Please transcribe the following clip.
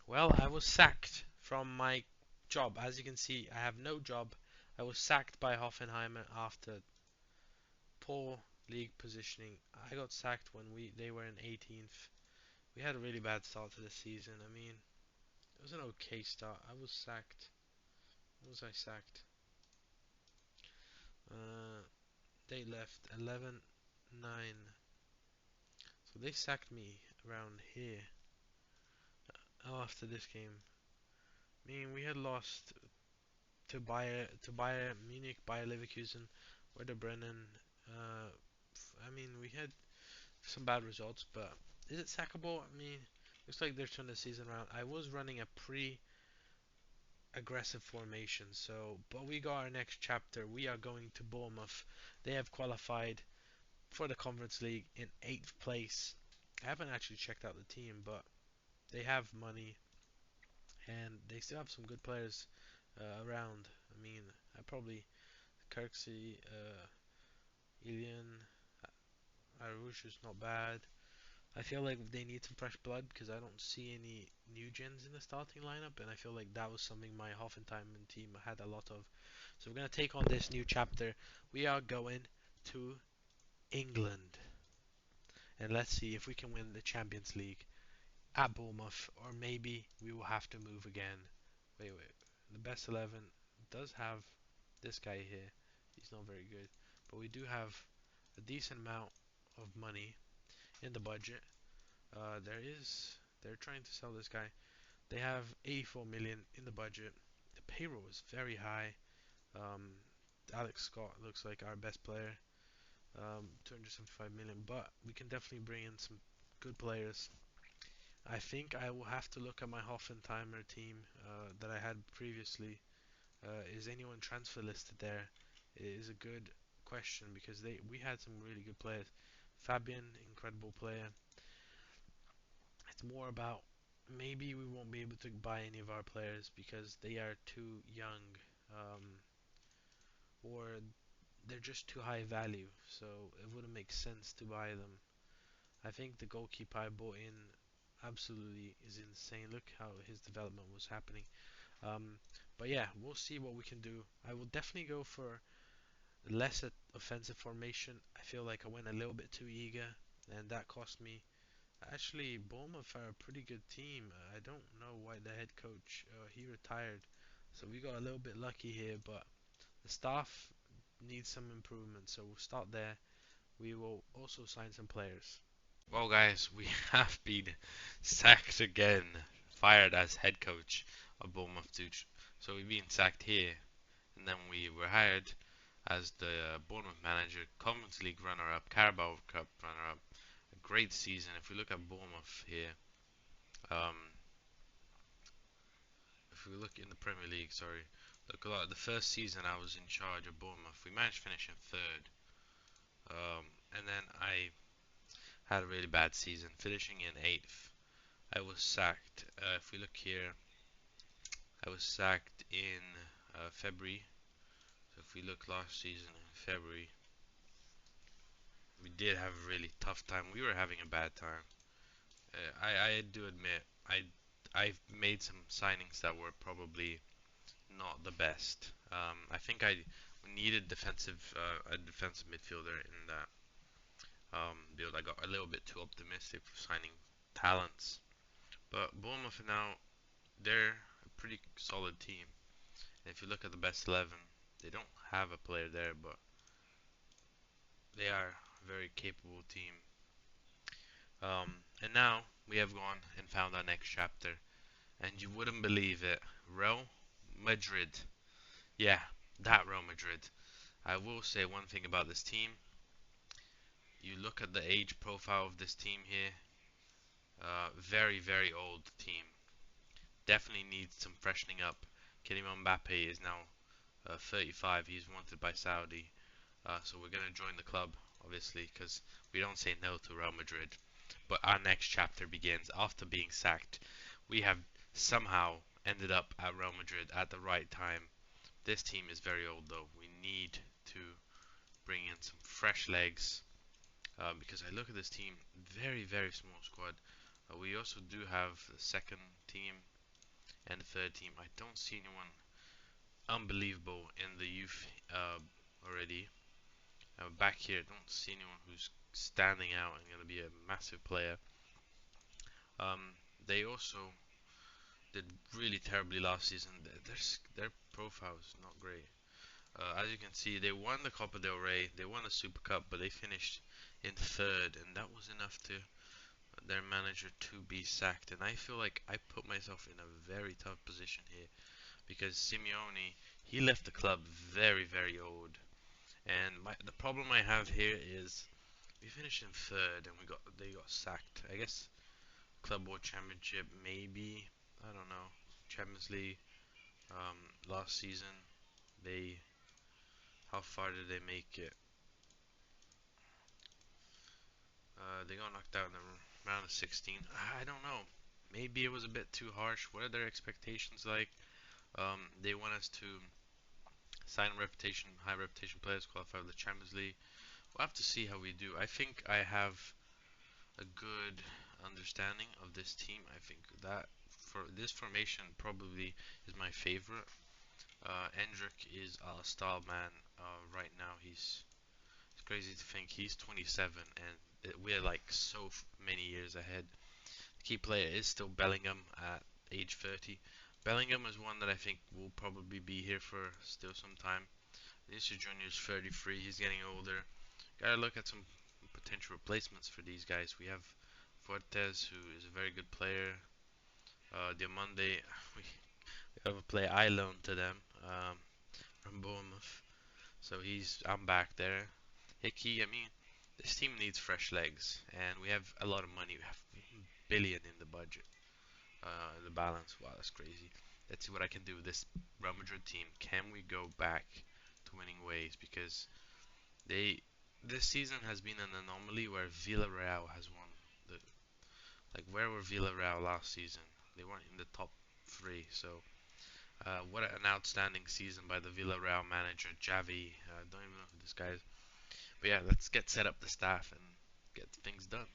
Well, I was sacked from my job. As you can see, I have no job. I was sacked by Hoffenheim after poor league positioning. I got sacked when they were in 18th. We had a really bad start to the season. I mean, it was an okay start. I was sacked. When was I sacked? Uh, they left 11-9. So they sacked me around here after this game. I mean, we had lost to Bayern Munich, Bayer Leverkusen, Werder Bremen. Uh, I mean, we had some bad results, but is it sackable? I mean, looks like they're turning the season around. I was running a pretty aggressive formation, so but we got our next chapter. We are going to Bournemouth. They have qualified for the Conference League in 8th place. I haven't actually checked out the team, but they have money and they still have some good players around. I mean, I probably Kirksey, Ilian, Arush is not bad. I feel like they need some fresh blood because I don't see any new gens in the starting lineup, and I feel like that was something my Hoffenheim team had a lot of. So we're gonna take on this new chapter. We are going to England, and let's see if we can win the Champions League at Bournemouth, or maybe we will have to move again. Wait. The best 11 does have this guy here. He's not very good, but we do have a decent amount of money in the budget. They're trying to sell this guy. They have 84 million in the budget. The payroll is very high. Um, Alex Scott looks like our best player. 275 million, but we can definitely bring in some good players. I think I will have to look at my Hoffenheimer team that I had previously. Is anyone transfer listed there? It is a good question because we had some really good players. Fabian, incredible player. It's more about maybe we won't be able to buy any of our players because they are too young, um, or they're just too high value. So it wouldn't make sense to buy them. I think the goalkeeper I bought in absolutely is insane. Look how his development was happening. Um, but yeah, we'll see what we can do. I will definitely go for less offensive formation. I feel like I went a little bit too eager, and that cost me. Actually, Bournemouth are a pretty good team. I don't know why the head coach he retired, so we got a little bit lucky here. But the staff needs some improvement, so we'll start there. We will also sign some players. Well, guys, we have been sacked again, fired as head coach of Bournemouth. So we've been sacked here, and then we were hired as the Bournemouth manager, Conference League runner-up, Carabao Cup runner-up. A great season. If we look at Bournemouth here, um, if we look in the Premier League, sorry, look a lot. The first season I was in charge of Bournemouth, we managed to finish in third, and then I had a really bad season, finishing in eighth. I was sacked. If we look here, I was sacked in February. So if we look last season in February, we did have a really tough time. We were having a bad time. I do admit I've made some signings that were probably not the best. I think I needed a defensive midfielder in that build. I got a little bit too optimistic for signing talents. But Bournemouth now, they're a pretty solid team. And if you look at the best 11, they don't have a player there, but they are a very capable team. And now we have gone and found our next chapter. And you wouldn't believe it. Real Madrid. Yeah, that Real Madrid. I will say one thing about this team. You look at the age profile of this team here. Very, very old team. Definitely needs some freshening up. Kylian Mbappe is now 35. He's wanted by Saudi. So we're going to join the club, obviously, because we don't say no to Real Madrid. But our next chapter begins after being sacked. We have somehow ended up at Real Madrid at the right time. This team is very old, though. We need to bring in some fresh legs because I look at this team, very, very small squad. We also do have the second team And the third team, I don't see anyone unbelievable in the youth already. Back here, I don't see anyone who's standing out and going to be a massive player. Um, they also did really terribly last season. Their profile is not great. As you can see, they won the Copa del Rey, they won the Super Cup, but they finished in third, and that was enough to their manager to be sacked. And I feel like I put myself in a very tough position here because Simeone, he left the club very, very old. And the problem I have here is we finished in third and they got sacked. I guess Club World Championship maybe, I don't know. Champions League last season they how far did they make it? They got knocked out in the round of 16. I don't know. Maybe it was a bit too harsh. What are their expectations like? They want us to sign high reputation players, qualify for the Champions League. We'll have to see how we do. I think I have a good understanding of this team. I think that for this formation probably is my favorite. Endrick is a style man right now. It's crazy to think he's 27 and we're like so many years ahead. The key player is still Bellingham at age 30. Bellingham is one that I think will probably be here for still some time. Vinicius Junior is 33. He's getting older. Gotta look at some potential replacements for these guys. We have Fortes, who is a very good player. Diamande, we have a player I loaned to them from Bournemouth. So I'm back there. Hickey, I mean, this team needs fresh legs, and we have a lot of money. We have billion in the budget, in the balance. Wow, that's crazy. Let's see what I can do with this Real Madrid team. Can we go back to winning ways? Because they this season has been an anomaly where Villarreal has won. The, like where were Villarreal last season? They weren't in the top three. So what an outstanding season by the Villarreal manager Javi. Don't even know who this guy is. But yeah, let's get set up the staff and get things done.